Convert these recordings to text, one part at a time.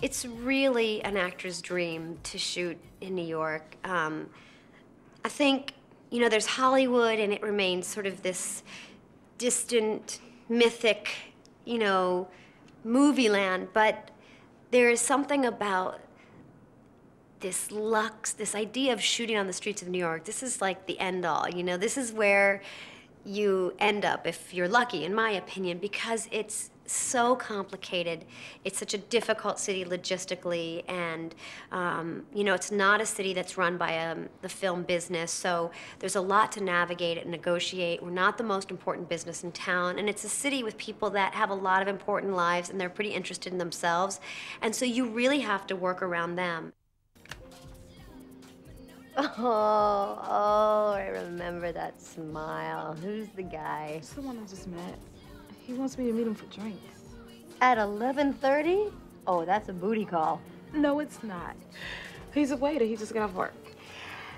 It's really an actor's dream to shoot in New York. I think, you know, there's Hollywood and it remains sort of this distant, mythic, you know, movie land, but there is something about this luxe, this idea of shooting on the streets of New York. This is like the end all, you know, this is where you end up if you're lucky, in my opinion, because it's so complicated. It's such a difficult city logistically, and you know, it's not a city that's run by the film business, so there's a lot to navigate and negotiate. We're not the most important business in town, and it's a city with people that have a lot of important lives, and they're pretty interested in themselves, and so you really have to work around them. Oh, I remember that smile. Who's the guy? It's the one I just met. He wants me to meet him for drinks. At 11:30? Oh, that's a booty call. No, it's not. He's a waiter. He just got off work.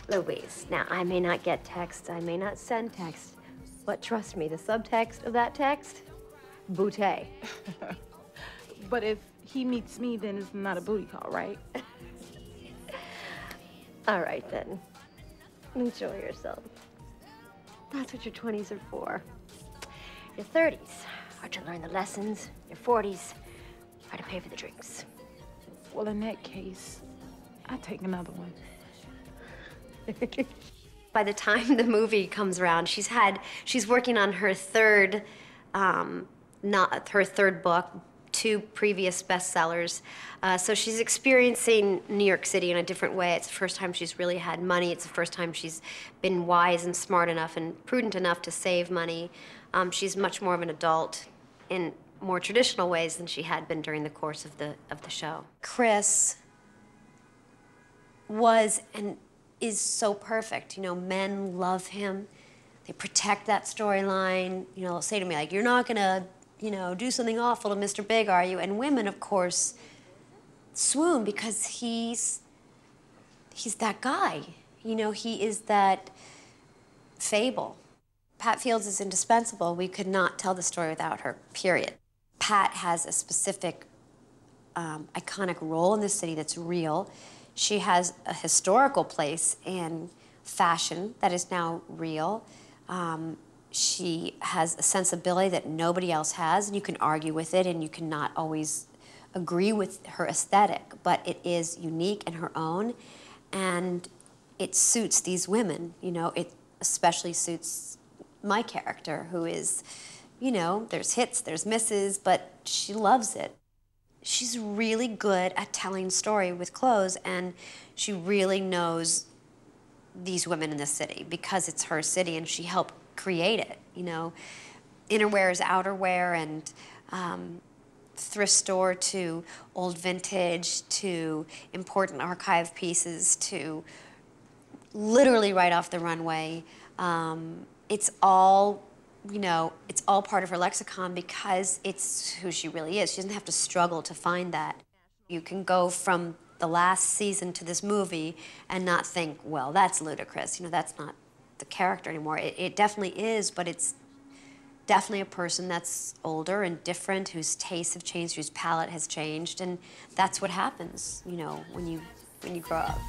Louise, now I may not get texts, I may not send texts, but trust me, the subtext of that text, bootay. But if he meets me, then it's not a booty call, right? All right, then. Enjoy yourself. That's what your 20s are for. Your 30s are to learn the lessons. Your 40s are to pay for the drinks. Well, in that case, I'll take another one. By the time the movie comes around, she's working on her third book, 2 previous bestsellers. So she's experiencing New York City in a different way. It's the first time she's really had money. It's the first time she's been wise and smart enough and prudent enough to save money. She's much more of an adult in more traditional ways than she had been during the course of the show. Chris was and is so perfect. You know, men love him. They protect that storyline. You know, they'll say to me, like, you're not gonna, you know, do something awful to Mr. Big, are you? And women, of course, swoon because he's that guy. You know, he is that fable. Pat Fields is indispensable. We could not tell the story without her, period. Pat has a specific iconic role in the city that's real. She has a historical place in fashion that is now real. She has a sensibility that nobody else has, and you can argue with it, and you cannot always agree with her aesthetic, but it is unique and her own, and it suits these women. You know, it especially suits my character, who is, you know, there's hits, there's misses, but she loves it. She's really good at telling story with clothes, and she really knows these women in the city because it's her city, and she helped create it, you know. Innerwear is outerwear, and thrift store to old vintage to important archive pieces to literally right off the runway. It's all, you know, it's all part of her lexicon because it's who she really is. She doesn't have to struggle to find that. You can go from the last season to this movie and not think, well, that's ludicrous. You know, that's not the character anymore. It definitely is, but it's definitely a person that's older and different, whose tastes have changed, whose palate has changed, and that's what happens, you know, when you grow up.